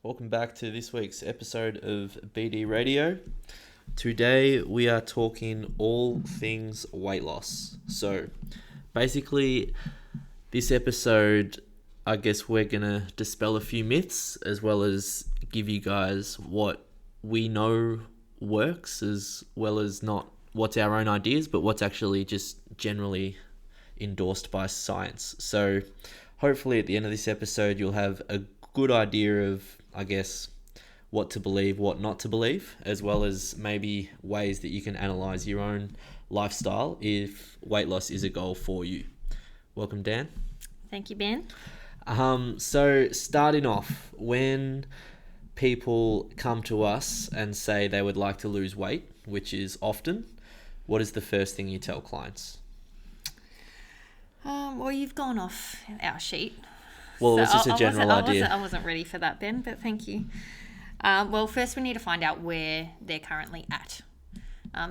Welcome back to this week's episode of BD Radio. Today we are talking all things weight loss. So basically, this episode, I guess we're going to dispel a few myths as well as give you guys what we know works, as well as not what's our own ideas, but what's actually just generally endorsed by science. So hopefully at the end of this episode, you'll have a good idea of, I guess, what to believe, what not to believe, as well as maybe ways that you can analyze your own lifestyle if weight loss is a goal for you. Welcome, Dan. Thank you, Ben. So starting off, when people come to us and say they would like to lose weight, which is often, what is the first thing you tell clients? Well, you've gone off our sheet. Well, it was just a general idea. I wasn't ready for that, Ben, but thank you. Well, first we need to find out where they're currently at.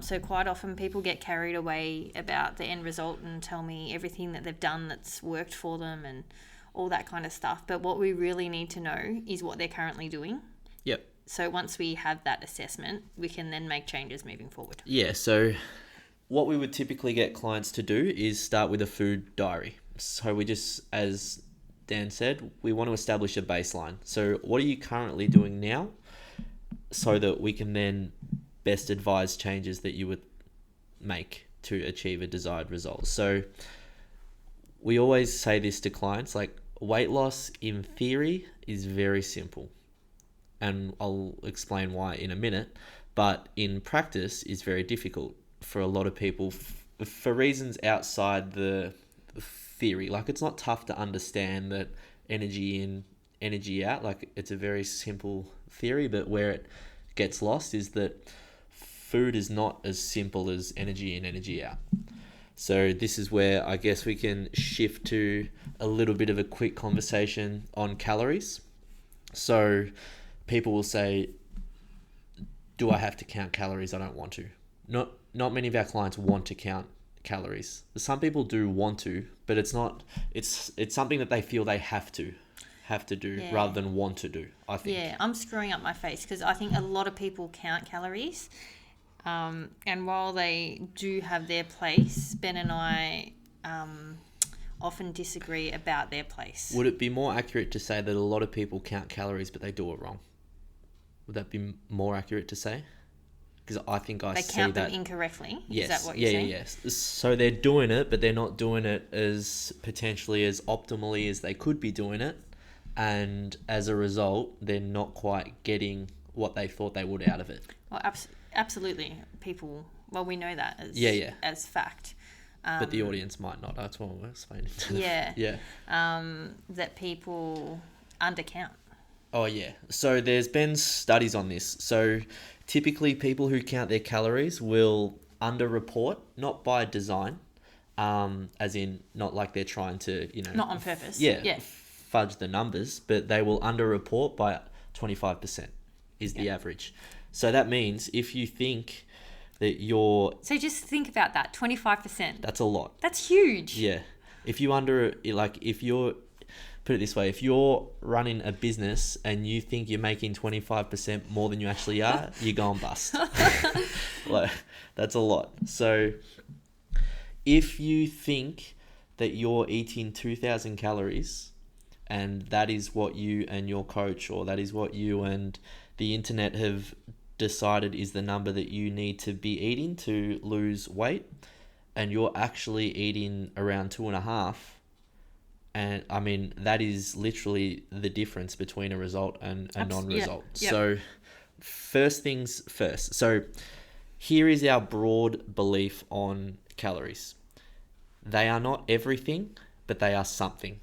So quite often people get carried away about the end result and tell me everything that they've done that's worked for them and all that kind of stuff. But what we really need to know is what they're currently doing. Yep. So once we have that assessment, we can then make changes moving forward. Yeah, so what we would typically get clients to do is start with a food diary. So we just, as Dan said, we want to establish a baseline. So what are you currently doing now so that we can then best advise changes that you would make to achieve a desired result? So we always say this to clients, like, weight loss in theory is very simple. And I'll explain why in a minute. But in practice is very difficult for a lot of people for reasons outside the theory. Like, it's not tough to understand that energy in, energy out. Like, it's a very simple theory, but where it gets lost is that food is not as simple as energy in, energy out. So this is where I guess we can shift to a little bit of a quick conversation on calories. So people will say, do I have to count calories? I don't want to. Not many of our clients want to count calories. Some people do want to, but it's something that they feel they have to do rather than want to do, I think. Yeah, I'm screwing up my face because I think a lot of people count calories. And while they do have their place, Ben and I often disagree about their place. Would it be more accurate to say that a lot of people count calories but they do it wrong? Would that be more accurate to say? Because I think I see that... They count them incorrectly? Yes. Is that what you're saying? Yes. So they're doing it, but they're not doing it as potentially as optimally as they could be doing it. And as a result, they're not quite getting what they thought they would out of it. Well, absolutely. People... Well, we know that as fact. But the audience might not. That's what we're explaining to them. Yeah. That people undercount. Oh, yeah. So there's been studies on this. So typically people who count their calories will underreport, not by design, as in not like they're trying to, Not on purpose. Fudge the numbers, but they will underreport by 25% is the average. So that means if you think that you're... So just think about that, 25%. That's a lot. That's huge. Yeah. If you're... Put it this way, if you're running a business and you think you're making 25% more than you actually are, you're going bust. That's a lot. So if you think that you're eating 2,000 calories and that is what you and your coach, or that is what you and the internet have decided is the number that you need to be eating to lose weight, and you're actually eating around 2.5, and I mean, that is literally the difference between a result and a non-result. Yep. So first things first. So here is our broad belief on calories. They are not everything, but they are something.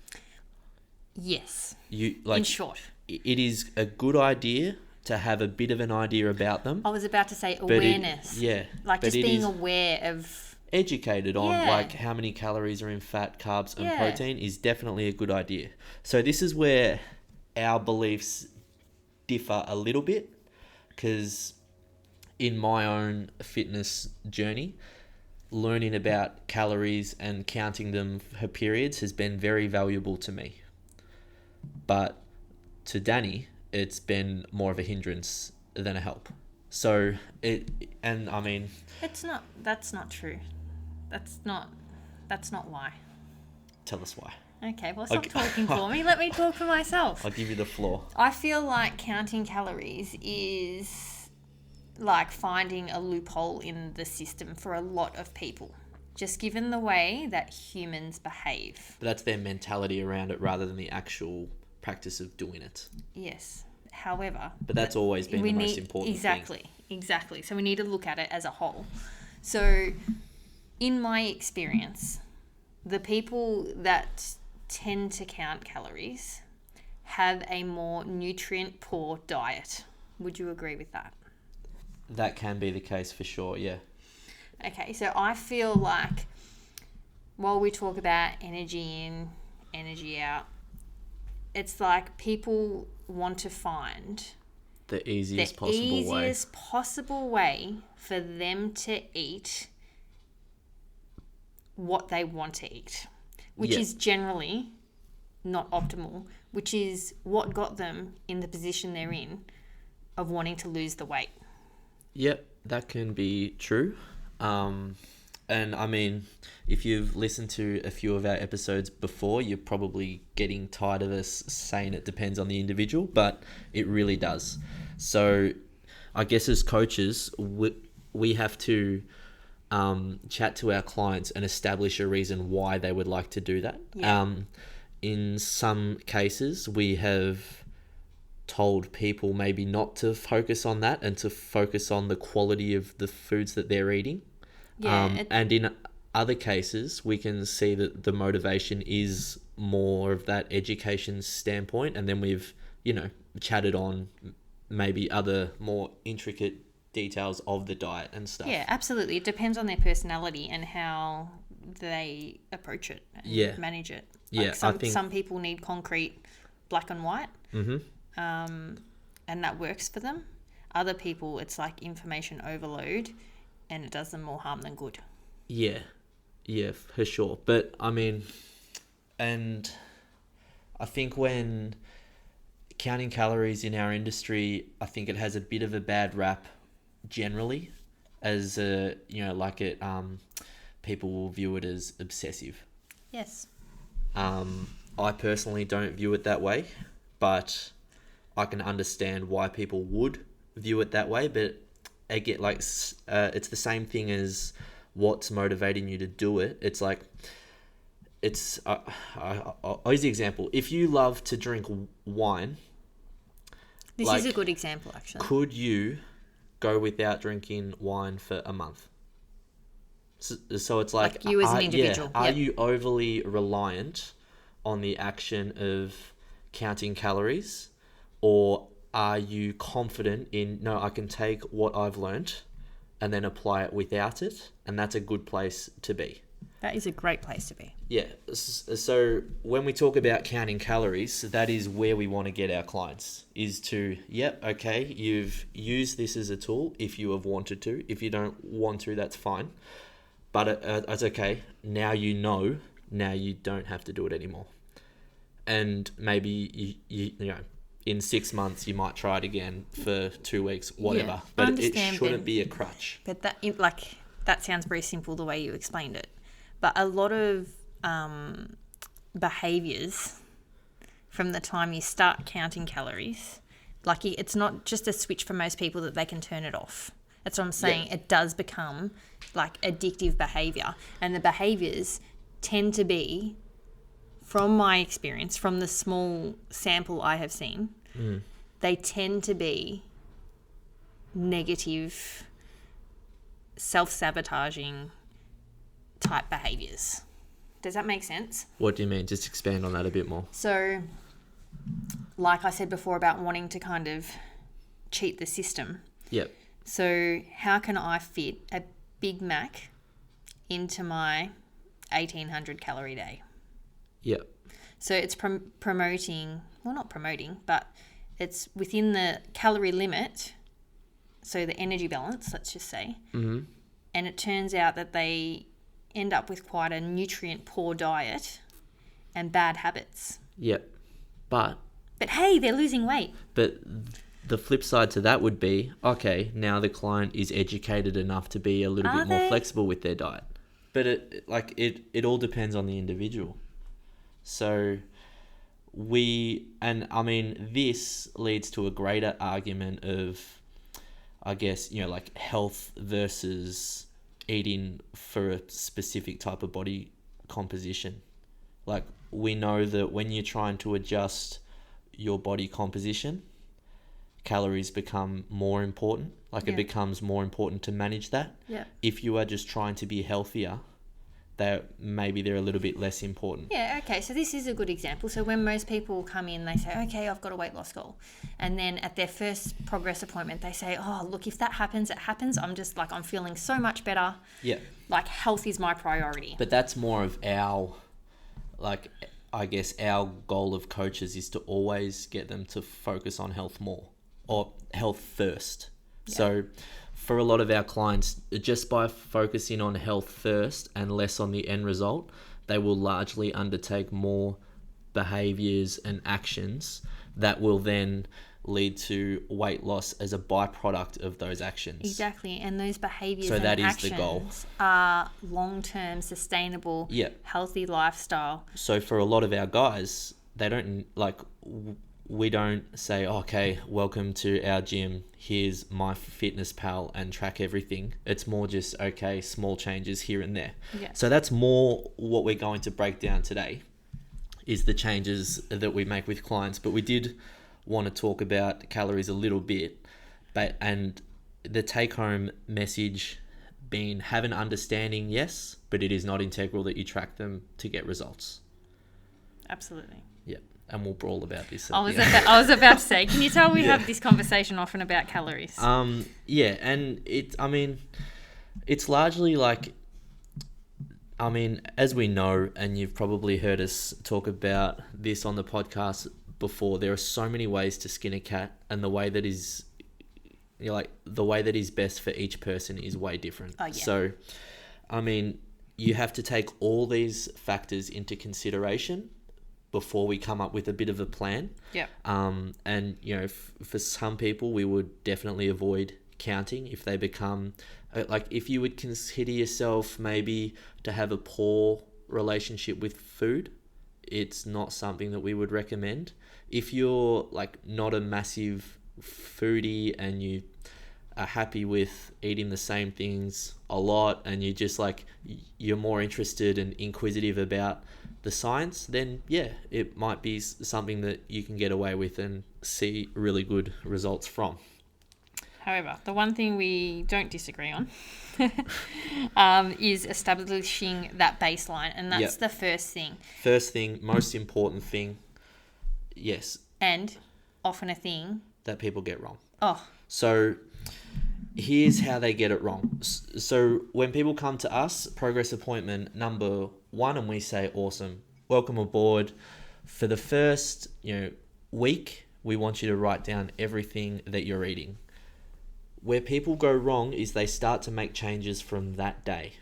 Yes. In short. It is a good idea to have a bit of an idea about them. I was about to say awareness. Like just being aware of... Educated on like how many calories are in fat, carbs and protein is definitely a good idea. So this is where our beliefs differ a little bit, because in my own fitness journey, learning about calories and counting them for periods has been very valuable to me. But to Danny, it's been more of a hindrance than a help. So and I mean, That's not true. That's not why. tell us why. Okay, well, stop Okay. talking for me. Let me talk for myself. I'll give you the floor. I feel like counting calories is like finding a loophole in the system for a lot of people, just given the way that humans behave. But that's their mentality around it rather than the actual practice of doing it. Yes. However, But that's always been the most important thing. Exactly. So we need to look at it as a whole. So in my experience, the people that tend to count calories have a more nutrient poor diet. Would you agree with that? That can be the case for sure, yeah. Okay, so I feel like while we talk about energy in, energy out, it's like people want to find The easiest the possible way. easiest possible way for them to eat what they want to eat, which Yeah. is generally not optimal, which is what got them in the position they're in of wanting to lose the weight. Yep, that can be true. And I mean, if you've listened to a few of our episodes before, you're probably getting tired of us saying it depends on the individual, but it really does. So I guess as coaches, we have to chat to our clients and establish a reason why they would like to do that. Yeah. In some cases, we have told people maybe not to focus on that and to focus on the quality of the foods that they're eating. Yeah, And in other cases, we can see that the motivation is more of that education standpoint, and then we've, chatted on maybe other more intricate details of the diet and stuff. Yeah, absolutely. It depends on their personality and how they approach it and Yeah. manage it. Yeah, I think- some people need concrete black and white, and that works for them. Other people, it's like information overload, and it does them more harm than good. Yeah, for sure. But I mean, and I think when counting calories in our industry, I think it has a bit of a bad rap generally, as people will view it as obsessive. Yes. I personally don't view it that way, but I can understand why people would view it that way. But again, it's the same thing as what's motivating you to do it. It's like, I'll use the example. If you love to drink wine, This is a good example, actually. could you go without drinking wine for a month? So it's like you as an individual. Are Yep. you overly reliant on the action of counting calories, or are you confident in, no, I can take what I've learnt and then apply it without it, and that's a good place to be. That is a great place to be. Yeah, so when we talk about counting calories, that is where we want to get our clients, is to, okay, you've used this as a tool if you have wanted to. If you don't want to, that's fine. But it's okay. Now now you don't have to do it anymore. And maybe, in 6 months, you might try it again for 2 weeks, whatever. Yeah, I But it understand, shouldn't Ben. be a crutch. But that sounds very simple the way you explained it. But a lot of behaviors from the time you start counting calories, it's not just a switch for most people that they can turn it off. That's what I'm saying. Yeah. It does become like addictive behavior. And the behaviors tend to be, from my experience, from the small sample I have seen, they tend to be negative, self-sabotaging type behaviors. Does that make sense? What do you mean? Just expand on that a bit more. So, like I said before about wanting to kind of cheat the system. Yep. So, how can I fit a Big Mac into my 1,800 calorie day? Yep. So, it's promoting, well, not promoting, but it's within the calorie limit. So, the energy balance, let's just say. Mm-hmm. And it turns out that they end up with quite a nutrient poor diet and bad habits. Yep. But But hey, they're losing weight. But the flip side to that would be, okay, now the client is educated enough to be a little Are bit more they? flexible with their diet. But it all depends on the individual. So this leads to a greater argument of, I guess, like health versus eating for a specific type of body composition. Like, we know that when you're trying to adjust your body composition, calories become more important. Like, Yeah. it becomes more important to manage that. Yeah. If you are just trying to be healthier, they're a little bit less important. Yeah, okay, so this is a good example. So when most people come in, they say, okay, I've got a weight loss goal. And then at their first progress appointment, they say, oh, look, if that happens, it happens. I'm just like, I'm feeling so much better. Yeah. Like, health is my priority. But that's more of our, like, I guess our goal of coaches is to always get them to focus on health more, or health first. Yeah. So for a lot of our clients, just by focusing on health first and less on the end result, they will largely undertake more behaviors and actions that will then lead to weight loss as a byproduct of those actions. Exactly, and those behaviors So and that is actions the goal. are long-term, sustainable, Yeah. healthy lifestyle. So for a lot of our guys, they don't we don't say, okay, welcome to our gym, here's MyFitnessPal and track everything. It's more just, okay, small changes here and there. Yeah. So that's more what we're going to break down today, is the changes that we make with clients. But we did want to talk about calories a little bit, and the take-home message being, have an understanding, yes, but it is not integral that you track them to get results. Absolutely. Yeah, and we'll brawl about this. I was about to say, can you tell we have this conversation often about calories? Yeah, and it's largely like, as we know, and you've probably heard us talk about this on the podcast before, there are so many ways to skin a cat, and the way that is best for each person is way different. Oh, yeah. So, you have to take all these factors into consideration before we come up with a bit of a plan. Yeah. And for some people, we would definitely avoid counting if they become, if you would consider yourself maybe to have a poor relationship with food, it's not something that we would recommend. If you're not a massive foodie and you are happy with eating the same things a lot, and you just you're more interested and inquisitive about the science, then yeah, it might be something that you can get away with and see really good results from. However, the one thing we don't disagree on is establishing that baseline, and that's Yep. the first thing. First thing, most important thing, yes, And often a thing. that people get wrong. Oh, So here's how they get it wrong. So when people come to us, progress appointment number 1, and we say, awesome, welcome aboard. For the first week, we want you to write down everything that you're eating. Where people go wrong is they start to make changes from that day,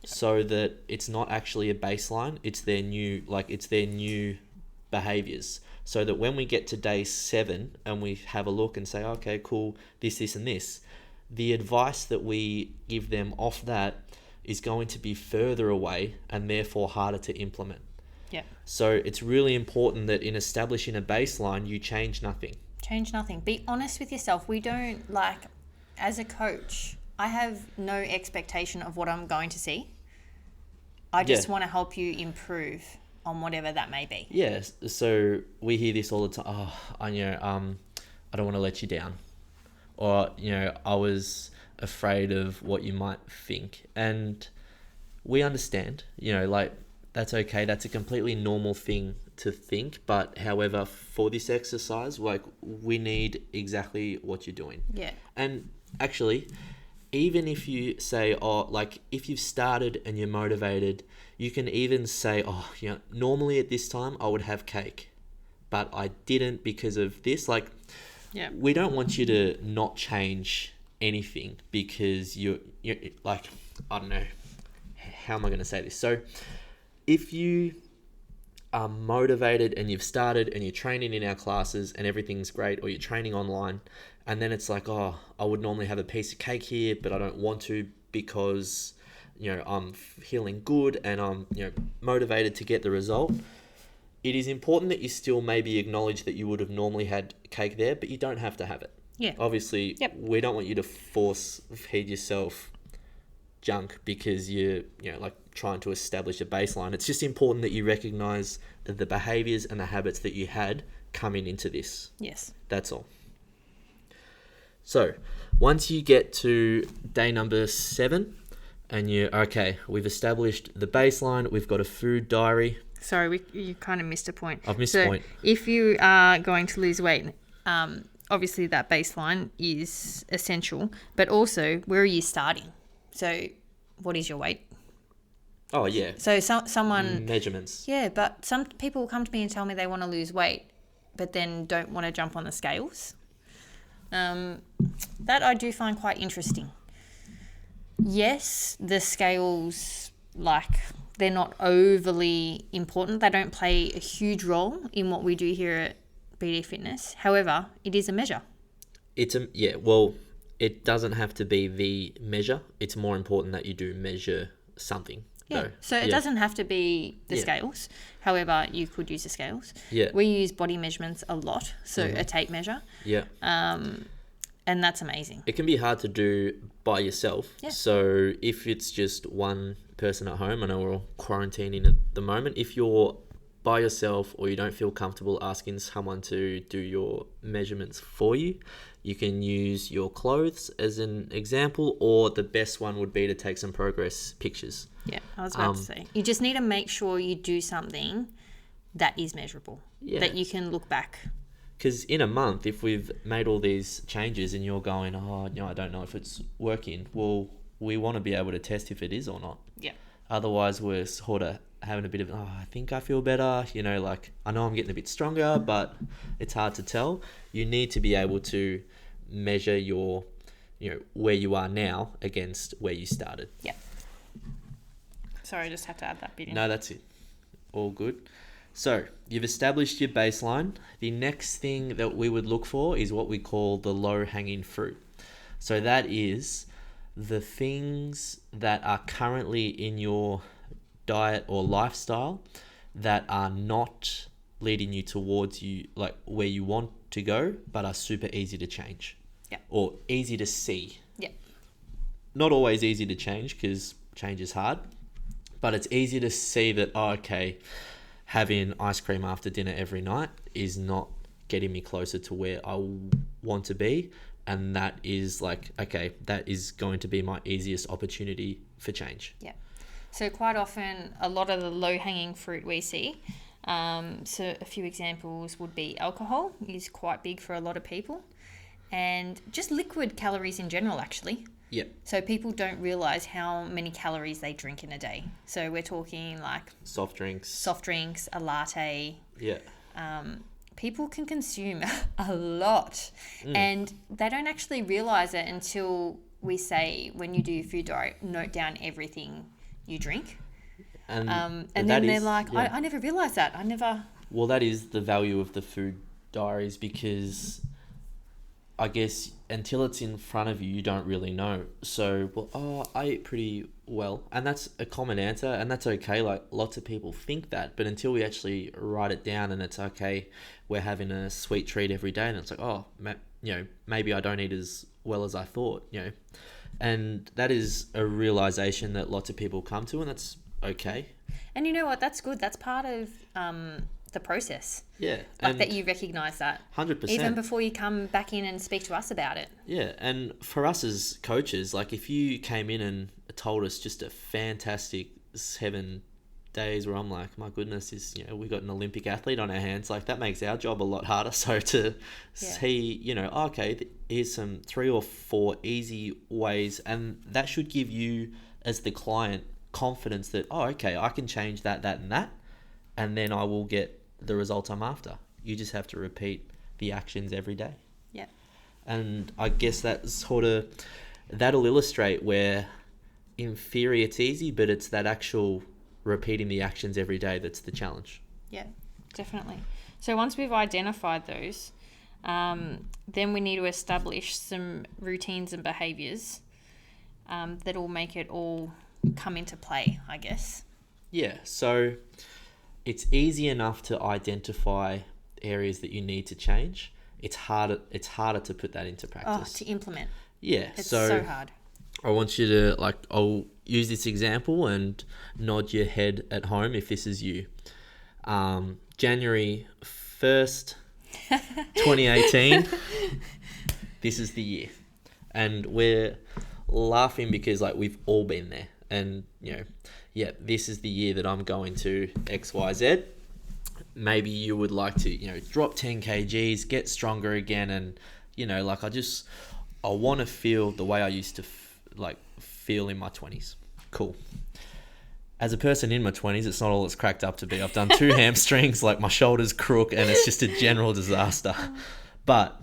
so that it's not actually a baseline. It's their new behaviors. So that when we get to day 7 and we have a look and say, okay, cool, this, and this, the advice that we give them off that is going to be further away and therefore harder to implement. yeah. So it's really important that in establishing a baseline, you change nothing. Change nothing. Be honest with yourself. We don't as a coach, I have no expectation of what I'm going to see. I just want to help you improve on whatever that may be. Yes. So we hear this all the time. Oh, I don't want to let you down, or I was afraid of what you might think, and we understand. That's okay. That's a completely normal thing to think. But however, for this exercise, we need exactly what you're doing. Yeah. And actually, even if you say, if you've started and you're motivated, you can even say, normally at this time I would have cake, but I didn't because of this. Yeah. We don't want you to not change anything because you're I don't know, how am I going to say this? So if you are motivated and you've started and you're training in our classes and everything's great, or you're training online, and then it's like, oh, I would normally have a piece of cake here, but I don't want to because, I'm feeling good and I'm, motivated to get the result. It is important that you still maybe acknowledge that you would have normally had cake there, but you don't have to have it. Yeah. Obviously, Yep. we don't want you to force feed yourself junk because you're, like trying to establish a baseline. It's just important that you recognize the behaviors and the habits that you had coming into this. Yes. That's all. So once you get to day number 7 and we've established the baseline, we've got a food diary. Sorry, you kind of missed a point. I've missed a point. If you are going to lose weight, obviously that baseline is essential, but also where are you starting? So what is your weight? Oh, yeah. So someone... Measurements. Yeah, but some people come to me and tell me they want to lose weight, but then don't want to jump on the scales. That I do find quite interesting. Yes, the scales, they're not overly important. They don't play a huge role in what we do here at BD Fitness. However, it is a measure. It doesn't have to be the measure. It's more important that you do measure something. Yeah. Though. So it doesn't have to be the scales. However, you could use the scales. Yeah. We use body measurements a lot. So a tape measure. Yeah. And that's amazing. It can be hard to do by yourself. Yeah. So if it's just one person at home, I know we're all quarantining at the moment. If you're by yourself or you don't feel comfortable asking someone to do your measurements for you, you can use your clothes as an example, or the best one would be to take some progress pictures. Yeah, I was about to say. You just need to make sure you do something that is measurable, that you can look back. Because in a month, if we've made all these changes and you're going, I don't know if it's working, well, we want to be able to test if it is or not. Yeah. Otherwise, we're sort of having a bit of, I think I feel better, I know I'm getting a bit stronger, but it's hard to tell. You need to be able to measure your, where you are now against where you started. Yeah. Sorry, I just have to add that bit in. No, that's it. All good. So you've established your baseline. The next thing that we would look for is what we call the low-hanging fruit. So that is the things that are currently in your diet or lifestyle that are not leading you towards where you want to go, but are super easy to change. Yeah. Or easy to see. Yeah. Not always easy to change because change is hard, but it's easy to see that, having ice cream after dinner every night is not getting me closer to where I want to be. And that is that is going to be my easiest opportunity for change. Yeah. So quite often, a lot of the low-hanging fruit we see, so a few examples would be alcohol is quite big for a lot of people, and just liquid calories in general, actually. Yeah. So people don't realise how many calories they drink in a day. So we're talking soft drinks, a latte. Yeah. People can consume a lot, and they don't actually realise it until we say, when you do your food diary, note down everything you drink. And then they're like, yeah. I never realised that. Well, that is the value of the food diaries, because I guess until it's in front of you, you don't really know. So, I eat pretty well. And that's a common answer, and that's okay. Lots of people think that, but until we actually write it down and it's okay, we're having a sweet treat every day, and it's like, maybe I don't eat as well as I thought, And that is a realization that lots of people come to, and that's okay. And you know what? That's good. That's part of the process. Yeah. That you recognise that. 100%. Even before you come back in and speak to us about it. Yeah. And for us as coaches, if you came in and told us just a fantastic 7 days where I'm like, my goodness, we got an Olympic athlete on our hands, that makes our job a lot harder. So to see, okay, here's some 3 or 4 easy ways, and that should give you as the client confidence that, okay, I can change that, and that, and then I will get the results I'm after. You just have to repeat the actions every day. Yeah. And I guess that'll illustrate where in theory it's easy, but it's that actual repeating the actions every day that's the challenge. Yeah, definitely. So once we've identified those, then we need to establish some routines and behaviours that will make it all come into play, I guess. Yeah, so it's easy enough to identify areas that you need to change. It's harder to put that into practice. To implement. Yeah, It's so hard. I want you to, like, I'll use this example and nod your head at home if this is you. January 1st, 2018, this is the year. And we're laughing because, like, we've all been there. And, this is the year that I'm going to XYZ. Maybe you would like to, drop 10 kgs, get stronger again. And, I want to feel the way I used to feel in my 20s. Cool. As a person in my 20s, it's not all it's cracked up to be. I've done 2 hamstrings, like my shoulder's crook, and it's just a general disaster. But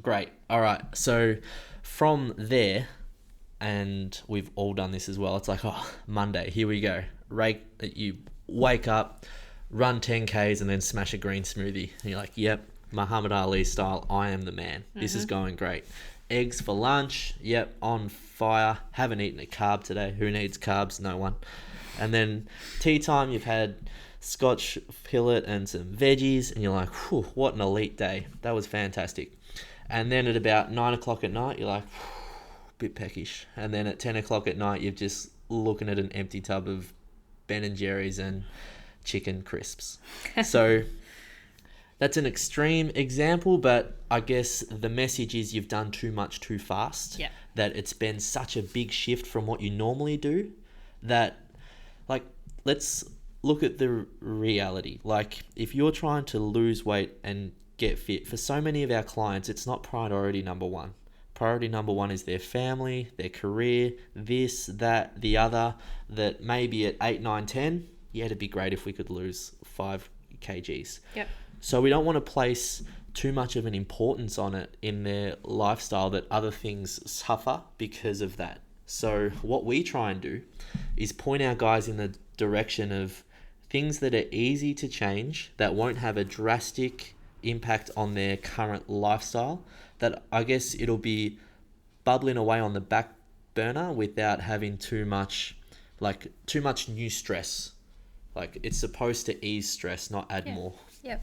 great. All right. So from there, and we've all done this as well. It's like, Monday, here we go. You wake up, run 10 Ks, and then smash a green smoothie. And you're like, yep, Muhammad Ali style, I am the man. This is going great. Eggs for lunch, yep, on fire. Haven't eaten a carb today. Who needs carbs? No one. And then tea time, you've had Scotch fillet and some veggies, and you're like, whew, what an elite day. That was fantastic. And then at about 9 o'clock at night, you're like, bit peckish. And then at 10 o'clock at night, you're just looking at an empty tub of Ben & Jerry's and chicken crisps. So that's an extreme example, but I guess the message is you've done too much too fast. Yeah. That it's been such a big shift from what you normally do that, let's look at the reality. Like, if you're trying to lose weight and get fit, for so many of our clients, it's not priority number one. Priority number one is their family, their career, this, that, the other, that maybe at 8, 9, 10, it'd be great if we could lose 5 kgs. Yep. So we don't want to place too much of an importance on it in their lifestyle that other things suffer because of that. So what we try and do is point our guys in the direction of things that are easy to change, that won't have a drastic impact on their current lifestyle, that I guess it'll be bubbling away on the back burner without having too much new stress. Like, it's supposed to ease stress, not add more. Yep.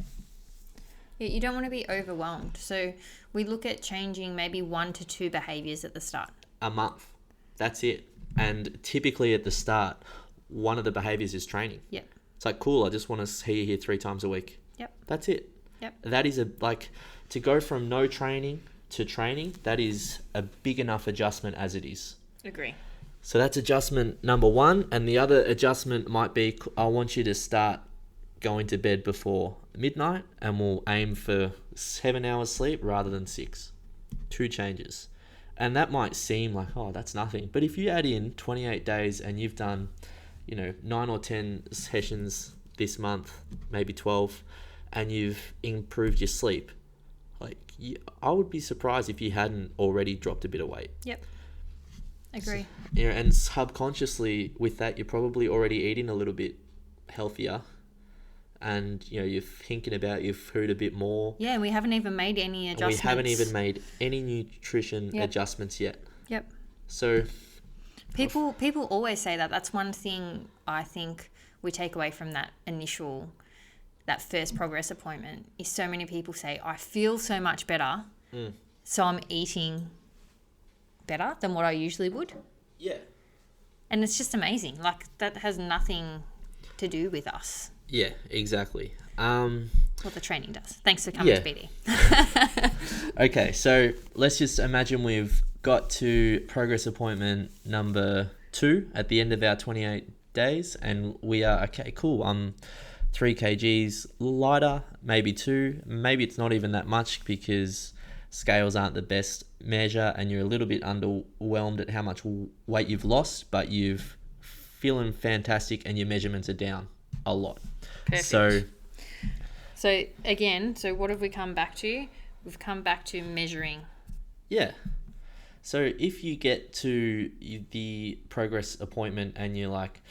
Yeah, you don't want to be overwhelmed. So we look at changing maybe 1 to 2 behaviors at the start. A month. That's it. And typically at the start, one of the behaviors is training. Yep. It's like, cool, I just want to see you here 3 times a week. Yep. That's it. Yep. That is to go from no training to training, that is a big enough adjustment as it is. Agree. So that's adjustment number 1. And the other adjustment might be, I want you to start going to bed before midnight, and we'll aim for 7 hours sleep rather than 6. 2 changes. And that might seem like, that's nothing. But if you add in 28 days and you've done, 9 or 10 sessions this month, maybe 12, and you've improved your sleep, I would be surprised if you hadn't already dropped a bit of weight. Yep. Agree. So, and subconsciously with that, you're probably already eating a little bit healthier, and you're thinking about your food a bit more. Yeah, we haven't even made any adjustments. We haven't even made any nutrition adjustments yet. Yep. So people always say that. That's one thing I think we take away from that first progress appointment, is so many people say, I feel so much better, so I'm eating better than what I usually would. Yeah. And it's just amazing. That has nothing to do with us. Yeah, exactly. What the training does. Thanks for coming to BD. Okay, so let's just imagine we've got to progress appointment number 2 at the end of our 28 days, and we are, okay, cool, I'm 3 kgs lighter, maybe 2, maybe it's not even that much because scales aren't the best measure and you're a little bit underwhelmed at how much weight you've lost, but you've feeling fantastic and your measurements are down a lot. Perfect. So again, what have we come back to? We've come back to measuring. Yeah. So if you get to the progress appointment and you're like,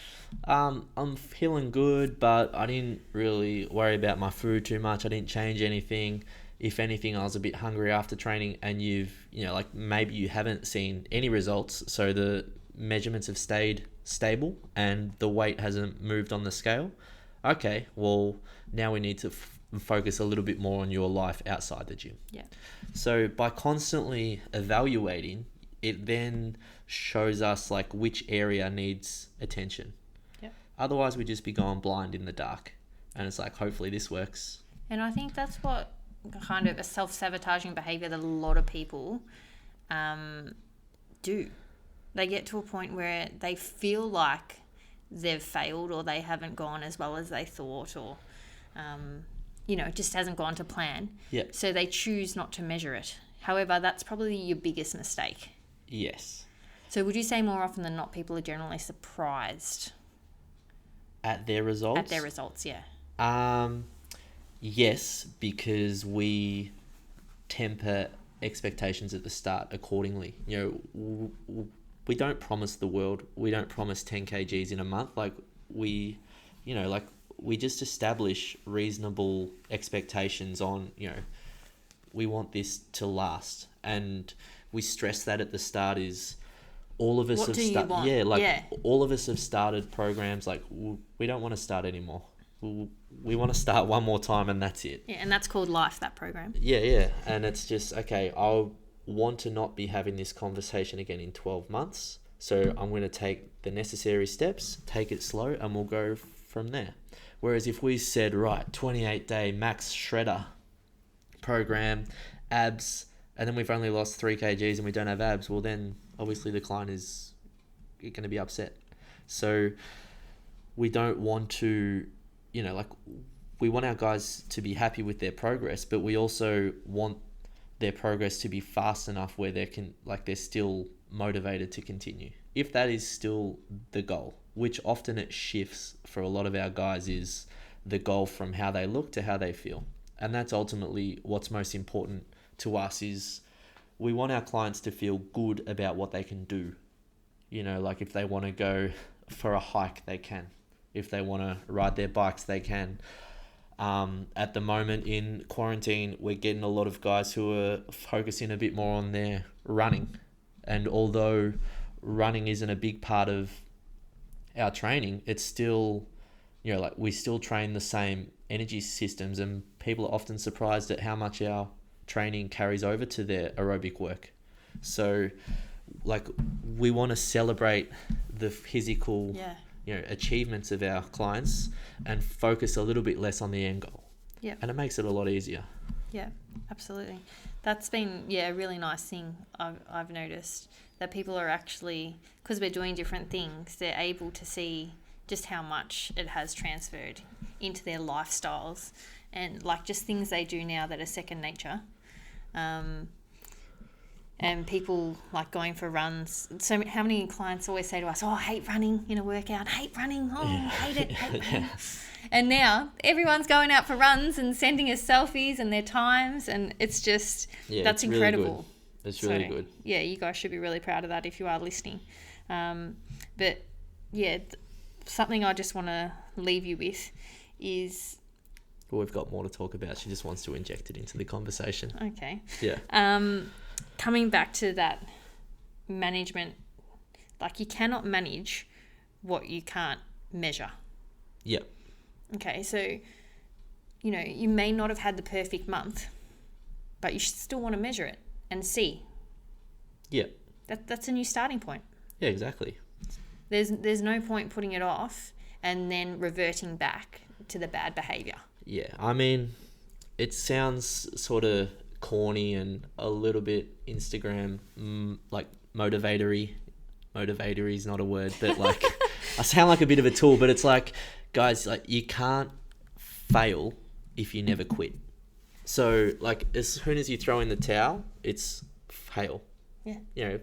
I'm feeling good, but I didn't really worry about my food too much. I didn't change anything. If anything, I was a bit hungry after training, and like maybe you haven't seen any results. So the measurements have stayed stable and the weight hasn't moved on the scale. Okay, well, now we need to focus a little bit more on your life outside the gym. Yeah. So by constantly evaluating, it then shows us like which area needs attention. Yeah. Otherwise, we just be going blind in the dark. And it's like, hopefully this works. And I think that's what kind of a self-sabotaging behavior that a lot of people do. They get to a point where they feel like they've failed or they haven't gone as well as they thought, or it just hasn't gone to plan. Yeah. So they choose not to measure it. However, that's probably your biggest mistake. Yes. So would you say more often than not people are generally surprised at their results? At their results, yeah. Yes, because we temper expectations at the start accordingly. We don't promise the world. We don't promise 10 kgs in a month. Like we just establish reasonable expectations on, we want this to last. And we stress that at the start is all of us What do you want? All of us have started programs like we don't want to start anymore. We want to start one more time and that's it. Yeah, and that's called life, that program. Yeah. And it's just, okay, I'll want to not be having this conversation again in 12 months. So I'm going to take the necessary steps, take it slow, and we'll go from there. Whereas if we said, right, 28-day max shredder program, abs, and then we've only lost 3 kgs and we don't have abs, well then obviously the client is going to be upset. So we don't want to, we want our guys to be happy with their progress, but we also want their progress to be fast enough where they're still motivated to continue. If that is still the goal, which often it shifts for a lot of our guys, is the goal from how they look to how they feel. And that's ultimately what's most important to us, is we want our clients to feel good about what they can do. Like if they want to go for a hike, they can. If they want to ride their bikes, they can. At the moment in quarantine, we're getting a lot of guys who are focusing a bit more on their running. And although running isn't a big part of our training, it's still, we still train the same energy systems, and people are often surprised at how much our training carries over to their aerobic work. So we want to celebrate the physical achievements of our clients and focus a little bit less on the end goal. Yeah. And it makes it a lot easier. Yeah, absolutely. That's been a really nice thing I've noticed, that people are actually, because we're doing different things, they're able to see just how much it has transferred into their lifestyles, and just things they do now that are second nature. And people like going for runs. So how many clients always say to us, "Oh, I hate running in a workout. Hate running. Oh, hate it. Hate running." And now everyone's going out for runs and sending us selfies and their times, and it's just that's incredible. Really good. It's really good. Yeah, you guys should be really proud of that if you are listening. But something I just want to leave you with is. Well, we've got more to talk about. She just wants to inject it into the conversation. Okay. Yeah. Coming back to that management, you cannot manage what you can't measure. Yeah. Okay, so, you may not have had the perfect month, but you should still want to measure it and see. Yeah. That's a new starting point. Yeah, exactly. There's no point putting it off and then reverting back to the bad behavior. Yeah, I mean, it sounds sort of corny and a little bit Instagram motivatory. Motivatory is not a word, but I sound like a bit of a tool, but it's guys, you can't fail if you never quit. So as soon as you throw in the towel, it's fail. Yeah.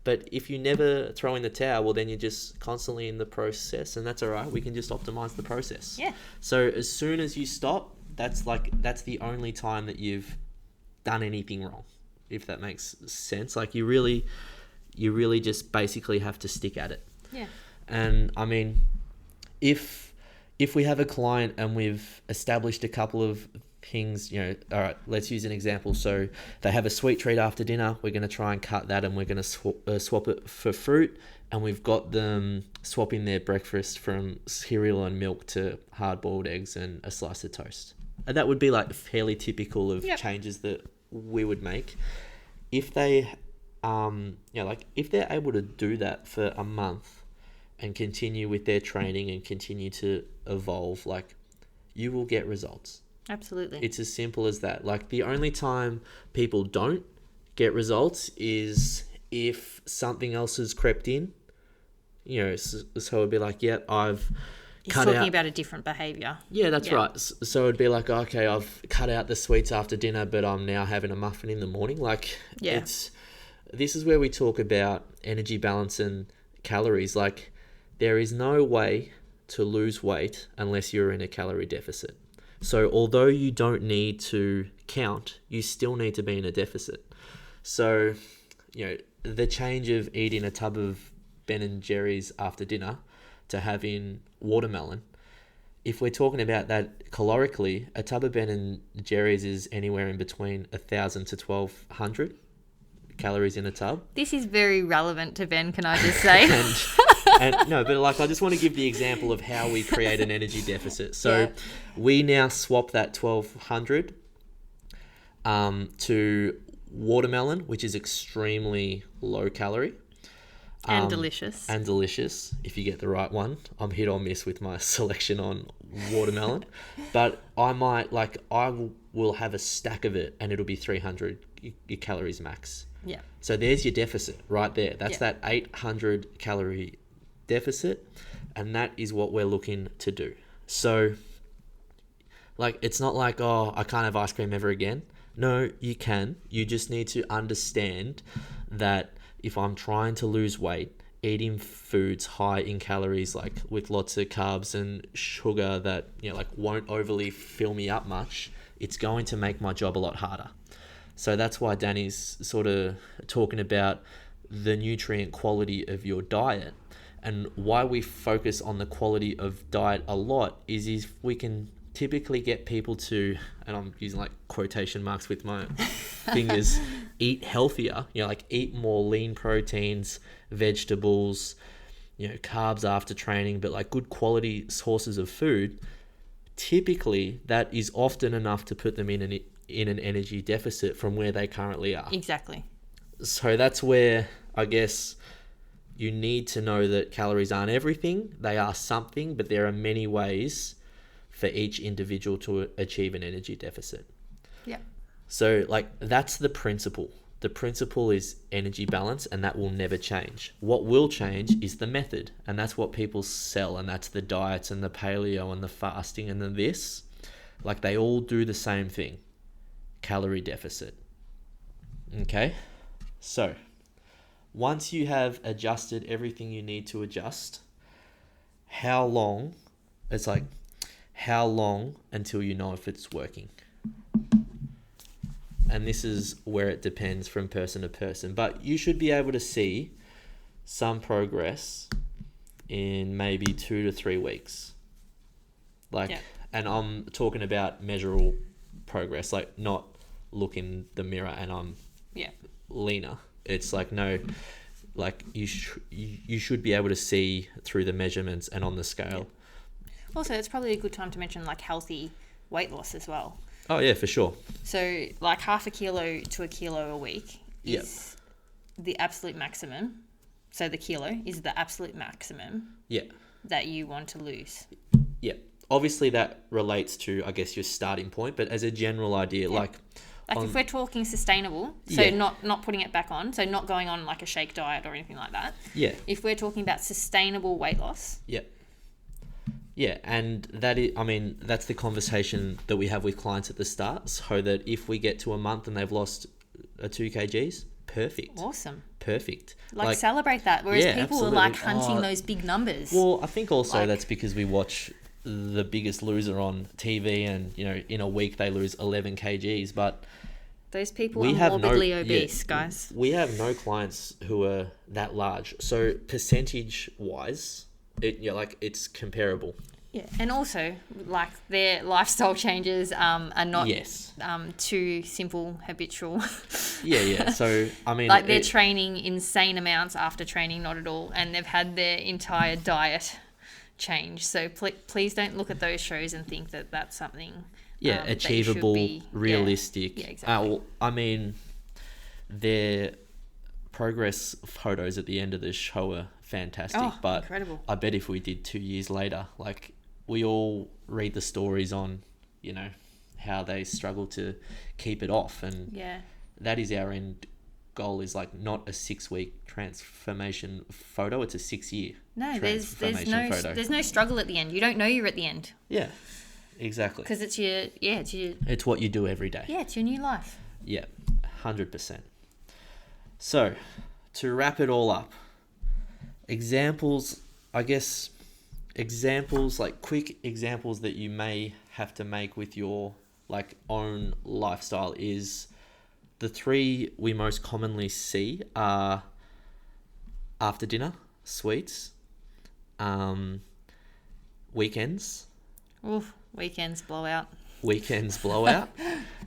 But if you never throw in the towel, well then you're just constantly in the process, and that's all right. We can just optimize the process. Yeah. So as soon as you stop, that's the only time that you've done anything wrong. if that makes sense. Like you really just basically have to stick at it. Yeah. And I mean, if we have a client and we've established a couple of things, you know, all right, let's use an example. So they have a sweet treat after dinner. We're going to try and cut that, and we're going to swap it for fruit. And we've got them swapping their breakfast from cereal and milk to hard-boiled eggs and a slice of toast. And that would be like fairly typical of changes that we would make. If they, like if they're able to do that for a month and continue with their training and continue to evolve, like you will get results. Absolutely. It's as simple as that. Like the only time people don't get results is if something else has crept in, you know, so it'd be like, yeah, I've cut out... talking about a different behaviour. Yeah, that's right. So it'd be like, okay, I've cut out the sweets after dinner, but I'm now having a muffin in the morning. Like, this is where we talk about energy balance and calories. Like, there is no way to lose weight unless you're in a calorie deficit. So although you don't need to count, you still need to be in a deficit. So, you know, the change of eating a tub of Ben & Jerry's after dinner to having watermelon, if we're talking about that calorically, a tub of Ben & Jerry's is anywhere in between 1,000 to 1,200 calories in a tub. This is very relevant to Ben, can I just say? and no, but like I just want to give the example of how we create an energy deficit. So we now swap that 1,200 to watermelon, which is extremely low calorie. And delicious. And delicious, if you get the right one. I'm hit or miss with my selection on watermelon. But I will have a stack of it and it'll be 300 calories max. Yeah. So there's your deficit right there. That's that 800 calorie deficit. And that is what we're looking to do. So, like, it's not like, oh, I can't have ice cream ever again. No, you can. You just need to understand that if I'm trying to lose weight, eating foods high in calories, like with lots of carbs and sugar that, you know, like won't overly fill me up much, it's going to make my job a lot harder. So that's why Danny's sort of talking about the nutrient quality of your diet. And why we focus on the quality of diet a lot is if we can typically get people to, and I'm using like quotation marks with my fingers, eat healthier, you know, like eat more lean proteins, vegetables, you know, carbs after training, but like good quality sources of food. Typically that is often enough to put them in an energy deficit from where they currently are. Exactly. So that's where I guess you need to know that calories aren't everything. They are something, but there are many ways for each individual to achieve an energy deficit. Yeah. So like that's the principle. The principle is energy balance, and that will never change. What will change is the method, and that's what people sell, and that's the diets and the paleo and the fasting and the this. Like they all do the same thing. Calorie deficit. Okay? So once you have adjusted everything you need to adjust, how long until you know if it's working? And this is where it depends from person to person, but you should be able to see some progress in maybe 2 to 3 weeks. And I'm talking about measurable progress, like not look in the mirror and I'm leaner. It's like, no, like you should be able to see through the measurements and on the scale. Also, it's probably a good time to mention like healthy weight loss as well. Oh yeah, for sure. So like 0.5 kilo to 1 kilo a week is the absolute maximum. So the kilo is the absolute maximum that you want to lose. Yeah. Obviously that relates to, I guess, your starting point, but as a general idea, like if we're talking sustainable, so not putting it back on, so not going on like a shake diet or anything like that. Yeah. If we're talking about sustainable weight loss. Yeah. Yeah, and that is, I mean, that's the conversation that we have with clients at the start, so that if we get to a month and they've lost 2 kgs, perfect. Awesome. Perfect. Like celebrate that, whereas people are like hunting those big numbers. Well, I think also that's because we watch The Biggest Loser on TV and, you know, in a week they lose 11 kgs, but Those people We are have no- morbidly yeah. obese, guys. We have no clients who are that large. So percentage wise, it's comparable. Yeah, and also like their lifestyle changes are not Yes. too simple, habitual. Yeah. So I mean, Like they're training insane amounts after training, not at all, and they've had their entire diet change. So please don't look at those shows and think that that's something. That you should achievable, be- realistic. Yeah, exactly. Well, I mean, their progress photos at the end of the show are fantastic. Oh, but incredible. I bet if we did 2 years later, like we all read the stories on, how they struggle to keep it off, and Yeah. that is our end goal. Is like not a 6-week transformation photo; it's a 6-year. No, there's transformation photo. there's no struggle at the end. You don't know you're at the end Yeah, exactly. because it's your It's what you do every day. it's your new life. Yeah, 100%. So, to wrap it all up, examples, like quick examples that you may have to make with your like own lifestyle is the 3 we most commonly see are after dinner, sweets, weekends, Oof, weekends blowout. blowout,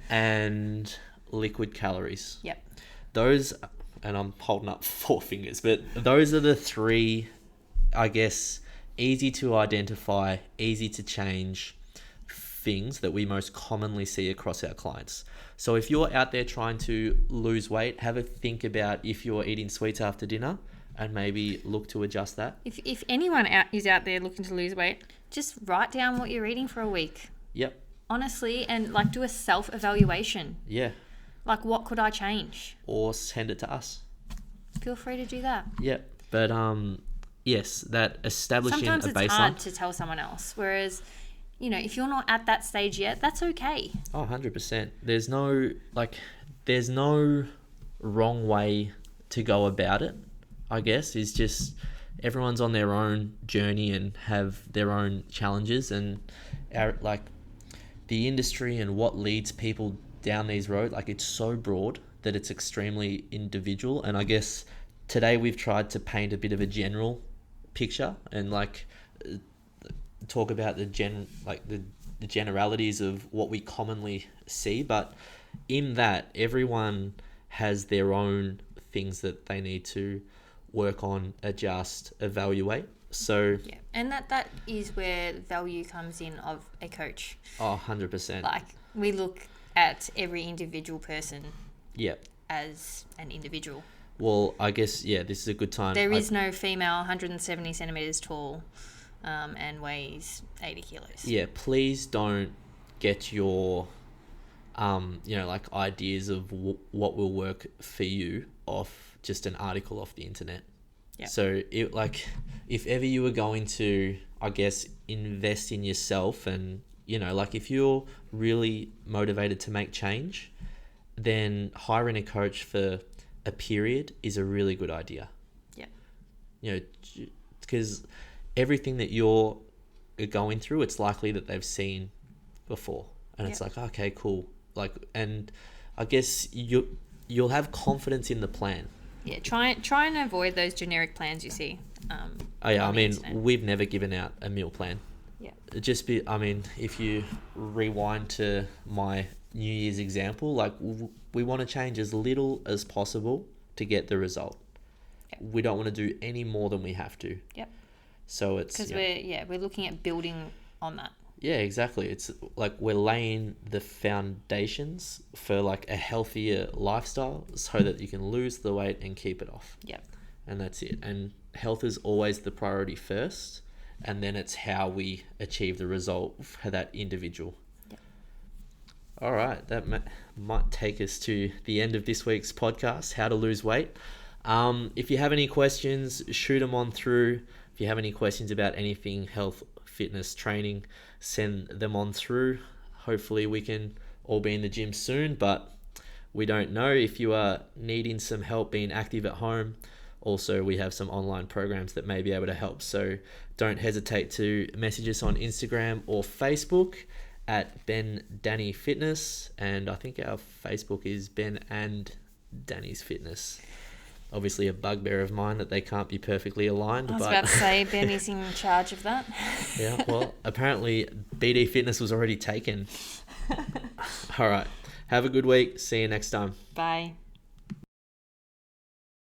and liquid calories. Yep. Those, and I'm holding up 4 fingers, but those are the 3, I guess, easy to identify, easy to change things that we most commonly see across our clients. So if you're out there trying to lose weight, have a think about if you're eating sweets after dinner and maybe look to adjust that. If anyone is out there looking to lose weight, just write down what you're eating for a week. Yep. Honestly, and like do a self-evaluation. Yeah. Like, what could I change? Or send it to us. Feel free to do that. Yep. But yes, that establishing Sometimes a it's baseline. hard to tell someone else. Whereas, if you're not at that stage yet, that's okay. Oh, 100%. There's no wrong way to go about it, I guess. It's just everyone's on their own journey and have their own challenges, and the industry and what leads people down these roads, like it's so broad that it's extremely individual. And I guess today we've tried to paint a bit of a general picture and talk about the generalities of what we commonly see, but in that everyone has their own things that they need to work on, adjust, evaluate. So Yeah, and that is where value comes in of a coach. 100%. Like, we look at every individual person Yeah. as an individual. Well, I guess, this is a good time. There is no female 170 centimeters tall and weighs 80 kilos. Yeah, please don't get your, ideas of what will work for you off just an article off the internet. Yep. So, if ever you were going to, I guess, invest in yourself and, if you're really motivated to make change, then hiring a coach for a period is a really good idea. Yeah. Because everything that you're going through, it's likely that they've seen before, and it's like, okay, cool. And I guess you'll have confidence in the plan. Yeah, try and avoid those generic plans you see. I mean, we've never given out a meal plan. Yeah. If you rewind to my New Year's example, we want to change as little as possible to get the result. Yep. We don't want to do any more than we have to. Yep. So it's because we're looking at building on that. Yeah, exactly. It's like we're laying the foundations for a healthier lifestyle so that you can lose the weight and keep it off. Yep. And that's it. And health is always the priority first, and then it's how we achieve the result for that individual. Yep. All right, that might take us to the end of this week's podcast, How to Lose Weight. If you have any questions, shoot them on through. If you have any questions about anything health, fitness, training, send them on through. Hopefully we can all be in the gym soon, but we don't know. If you are needing some help being active at home, also we have some online programs that may be able to help. So don't hesitate to message us on Instagram or Facebook. at Ben Danny Fitness, and I think our Facebook is Ben and Danny's Fitness. Obviously a bugbear of mine that they can't be perfectly aligned. I was about to say Ben is in charge of that. Yeah, well, apparently BD Fitness was already taken. All right. Have a good week. See you next time. Bye.